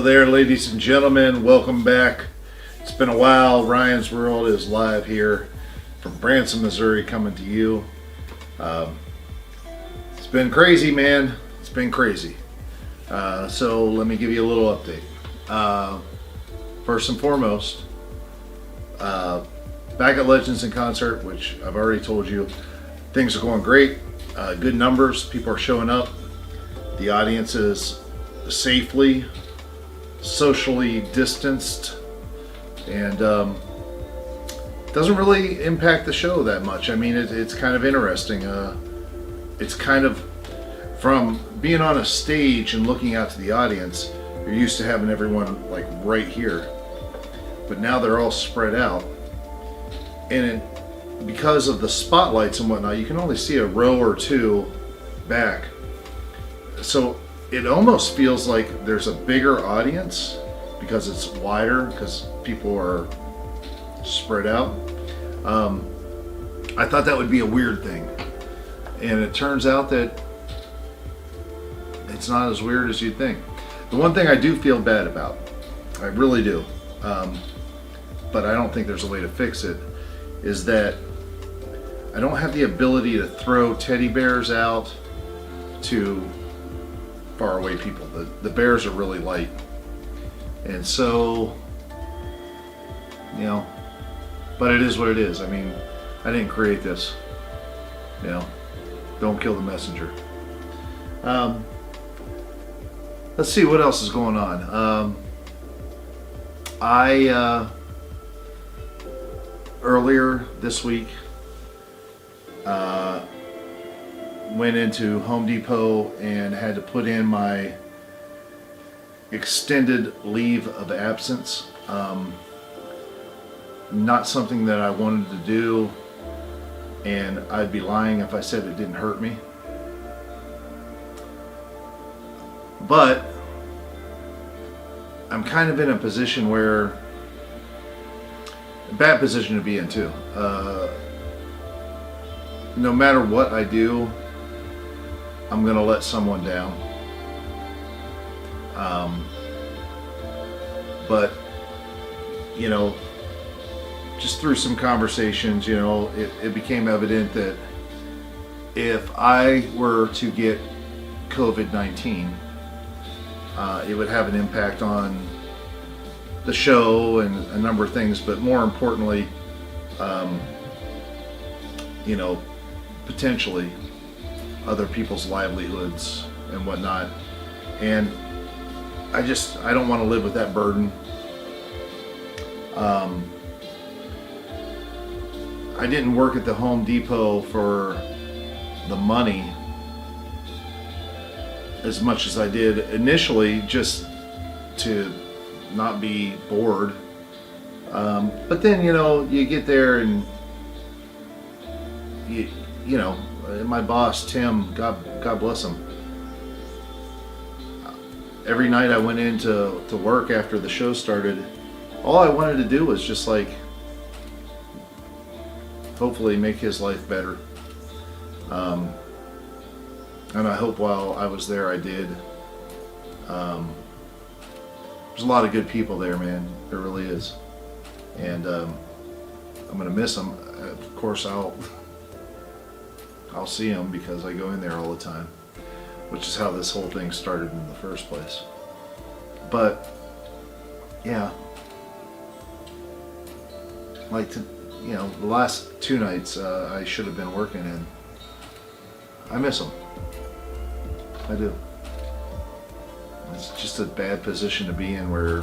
there, ladies and gentlemen. Welcome back. It's been a while. Ryan's World is live here from Branson, Missouri, coming to you. It's been crazy, man. It's been crazy. So let me give you a little update. First and foremost, back at Legends in Concert, which I've already told you, things are going great. Good numbers. People are showing up. The audience is safely, socially distanced, and doesn't really impact the show that much. I mean, it's kind of interesting. It's kind of, from being on a stage and looking out to the audience, you're used to having everyone like right here, but now they're all spread out, and because of the spotlights and whatnot, you can only see a row or two back. So it almost feels like there's a bigger audience because it's wider, because people are spread out. I thought that would be a weird thing, and it turns out that it's not as weird as you'd think. The one thing I do feel bad about, I really do, but I don't think there's a way to fix it, is that I don't have the ability to throw teddy bears out to far away people. The bears are really light, and so, you know, but it is what it is. I mean, I didn't create this, you know, don't kill the messenger. Let's see what else is going on. I earlier this week went into Home Depot and had to put in my extended leave of absence. Not something that I wanted to do, and I'd be lying if I said it didn't hurt me. But I'm kind of in a position where, a bad position to be in too. No matter what I do, I'm gonna let someone down. But, you know, just through some conversations, you know, it became evident that if I were to get COVID-19, it would have an impact on the show and a number of things, but more importantly, you know, potentially other people's livelihoods and whatnot. And I don't want to live with that burden. I didn't work at the Home Depot for the money as much as I did initially, just to not be bored. But then, you know, you get there and you know, my boss Tim, God bless him. Every night I went in to work after the show started, all I wanted to do was just like, hopefully make his life better. And I hope while I was there I did. There's a lot of good people there, man. There really is. And I'm gonna miss them. Of course, I'll see them because I go in there all the time, which is how this whole thing started in the first place. But yeah, like, you know, the last two nights I should have been working in, I miss them. I do. It's just a bad position to be in, where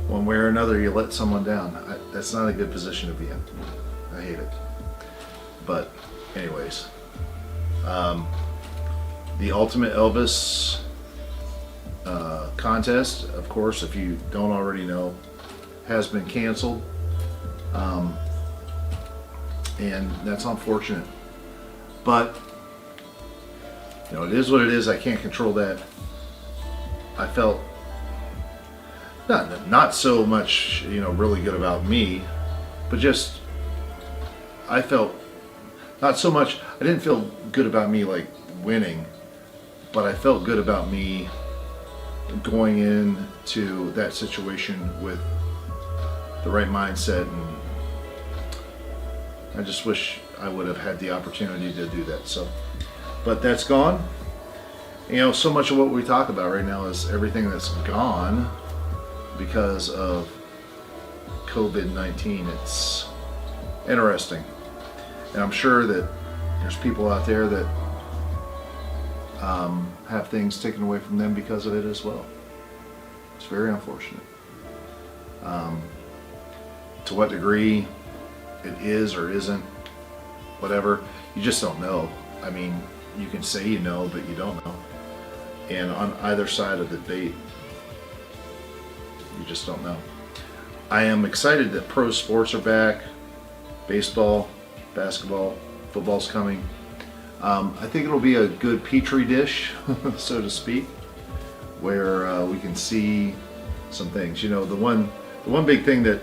one way or another you let someone down. That's not a good position to be in. I hate it. But anyways, the Ultimate Elvis contest, of course, if you don't already know, has been canceled. And that's unfortunate. But, you know, it is what it is. I can't control that. I felt not so much, you know, really good about me, but just, I felt not so much, I didn't feel good about me like winning, but I felt good about me going into that situation with the right mindset, and I just wish I would have had the opportunity to do that. So, but that's gone. You know, so much of what we talk about right now is everything that's gone because of COVID-19. It's interesting, and I'm sure that there's people out there that have things taken away from them because of it as well. It's very unfortunate. To what degree it is or isn't, whatever, you just don't know. I mean, you can say you know, but you don't know. And on either side of the debate, you just don't know. I am excited that pro sports are back. Baseball, basketball, football's coming. I think it'll be a good petri dish, so to speak, where we can see some things. You know, the one big thing that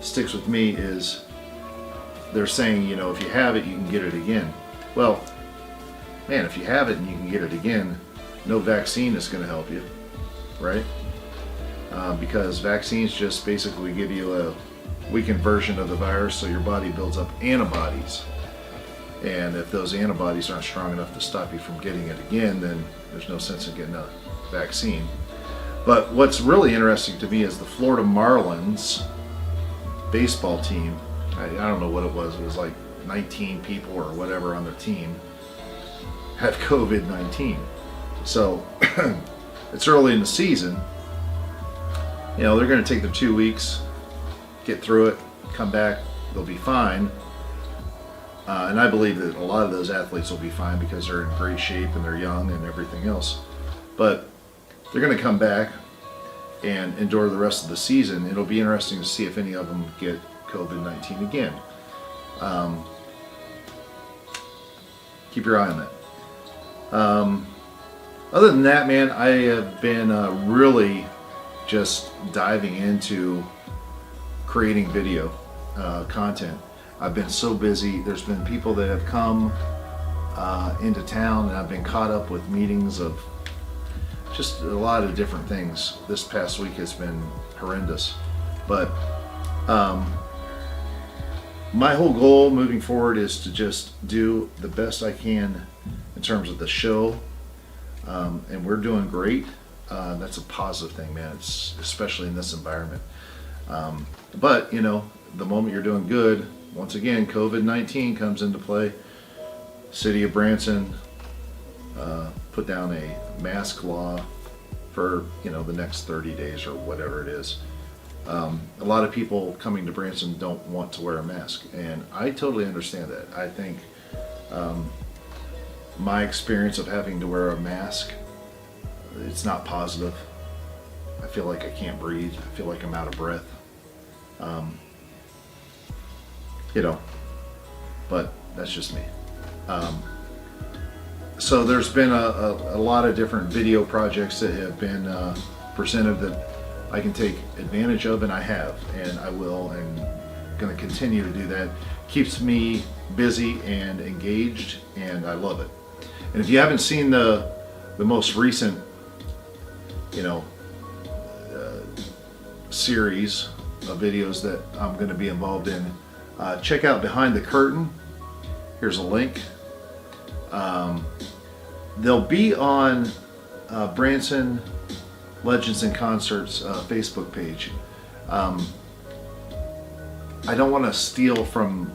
sticks with me is they're saying, you know, if you have it, you can get it again. Well, man, if you have it and you can get it again, no vaccine is going to help you, right? Because vaccines just basically give you a weakened version of the virus, so your body builds up antibodies. And if those antibodies aren't strong enough to stop you from getting it again, then there's no sense in getting a vaccine. But what's really interesting to me is the Florida Marlins baseball team. I don't know what it was. It was like 19 people or whatever on their team had COVID-19. So it's early in the season. You know, they're going to take their 2 weeks, get through it, come back, they'll be fine. And I believe that a lot of those athletes will be fine because they're in great shape and they're young and everything else. But they're going to come back and endure the rest of the season. It'll be interesting to see if any of them get COVID-19 again. Keep your eye on that. Other than that, man, I have been really just diving into creating video content. I've been so busy. There's been people that have come into town, and I've been caught up with meetings of just a lot of different things. This past week has been horrendous. But my whole goal moving forward is to just do the best I can in terms of the show. And we're doing great. That's a positive thing, man. It's especially in this environment. But, you know, the moment you're doing good, once again, COVID-19 comes into play. City of Branson put down a mask law for, you know, the next 30 days or whatever it is. A lot of people coming to Branson don't want to wear a mask, and I totally understand that. I think my experience of having to wear a mask, it's not positive. I feel like I can't breathe. I feel like I'm out of breath. You know, but that's just me. So there's been a lot of different video projects that have been presented that I can take advantage of, and I have, and I will, and going to continue to do that. Keeps me busy and engaged, and I love it. And if you haven't seen the most recent, you know, series of videos that I'm going to be involved in, check out Behind the Curtain. Here's a link. They'll be on Branson Legends and Concerts Facebook page. I don't want to steal from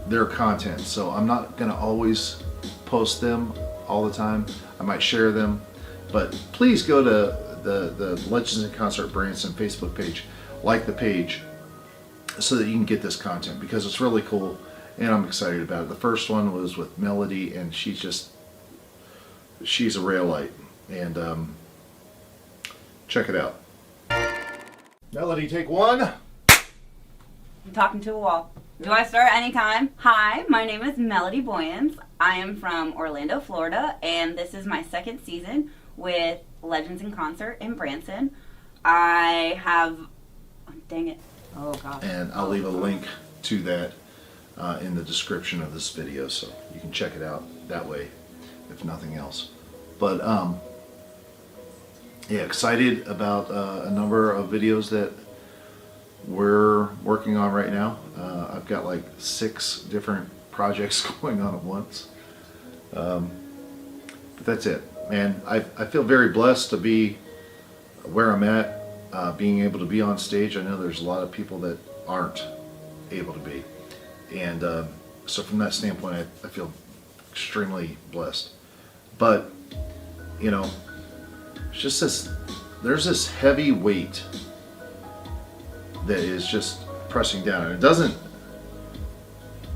their content, so I'm not going to always post them all the time. I might share them, but please go to the Legends and Concert Branson Facebook page, like the page, so that you can get this content, because it's really cool and I'm excited about it. The first one was with Melody, and she's a railite, and check it out. Melody, take one. I'm talking to a wall. Do I start anytime? Hi, my name is Melody Boyens. I am from Orlando, Florida, and this is my second season with Legends in Concert in Branson. I have, dang it, oh god. And I'll leave a link to that in the description of this video, so you can check it out that way, if nothing else. But yeah, excited about a number of videos that we're working on right now. I've got like 6 different projects going on at once. But that's it, man. I feel very blessed to be where I'm at, being able to be on stage. I know there's a lot of people that aren't able to be. And so from that standpoint, I feel extremely blessed. But, you know, it's just there's this heavy weight that is just pressing down. And it doesn't,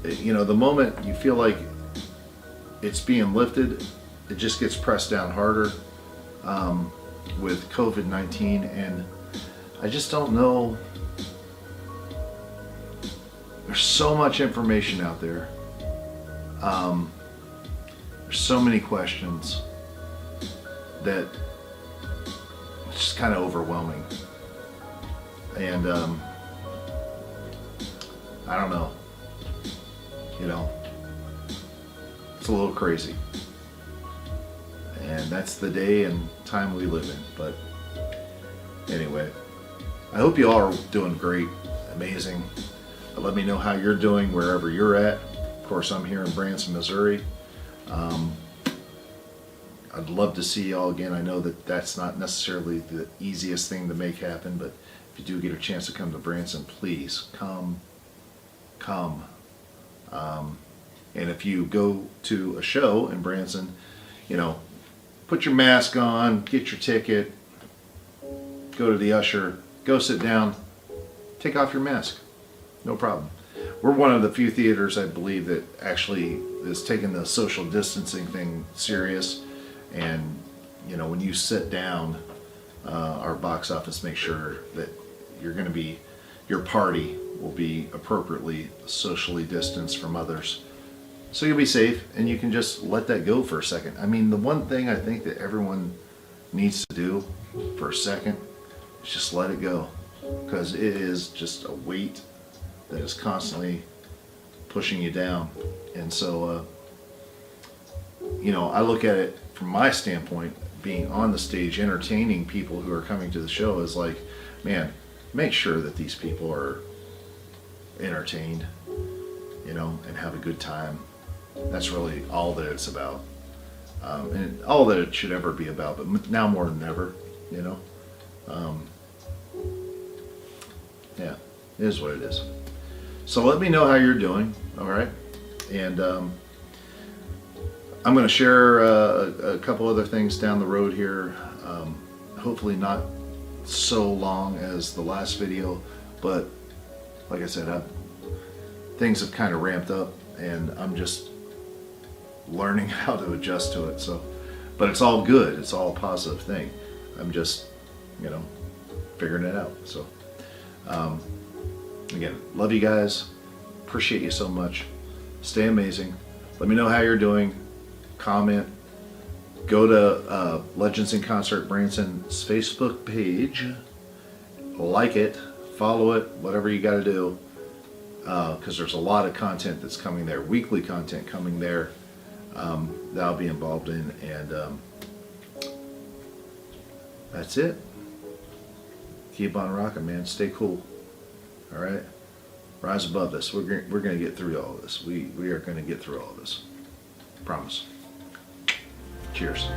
you know, the moment you feel like it's being lifted, it just gets pressed down harder with COVID-19. And I just don't know. There's so much information out there. There's so many questions that it's just kind of overwhelming. And I don't know. You know, it's a little crazy. And that's the day and time we live in. But anyway, I hope you all are doing great, amazing. Let me know how you're doing wherever you're at. Of course, I'm here in Branson, Missouri. I'd love to see y'all again. I know that that's not necessarily the easiest thing to make happen, but if you do get a chance to come to Branson, please come. And if you go to a show in Branson, you know, put your mask on, get your ticket, go to the usher, go sit down, take off your mask. No problem. We're one of the few theaters, I believe, that actually is taking the social distancing thing serious. And, you know, when you sit down, our box office makes sure that your party will be appropriately socially distanced from others. So you'll be safe and you can just let that go for a second. I mean, the one thing I think that everyone needs to do for a second is just let it go. Because it is just a weight that is constantly pushing you down. And so, you know, I look at it from my standpoint, being on the stage, entertaining people who are coming to the show is like, man, make sure that these people are entertained, you know, and have a good time. That's really all that it's about. And all that it should ever be about, but now more than ever, you know. Yeah, it is what it is. So let me know how you're doing, all right? And I'm going to share a couple other things down the road here. Hopefully not so long as the last video, but like I said, things have kind of ramped up, and I'm just learning how to adjust to it. So, but it's all good. It's all a positive thing. I'm just, you know, figuring it out. So, again, love you guys. Appreciate you so much. Stay amazing. Let me know how you're doing. Comment. Go to Legends in Concert Branson's Facebook page. Like it. Follow it. Whatever you got to do. Because there's a lot of content that's coming there. Weekly content coming there. That I'll be involved in. And that's it. Keep on rocking, man. Stay cool. All right? Rise above this. We're going to get through all of this. We are going to get through all of this. Promise. Cheers.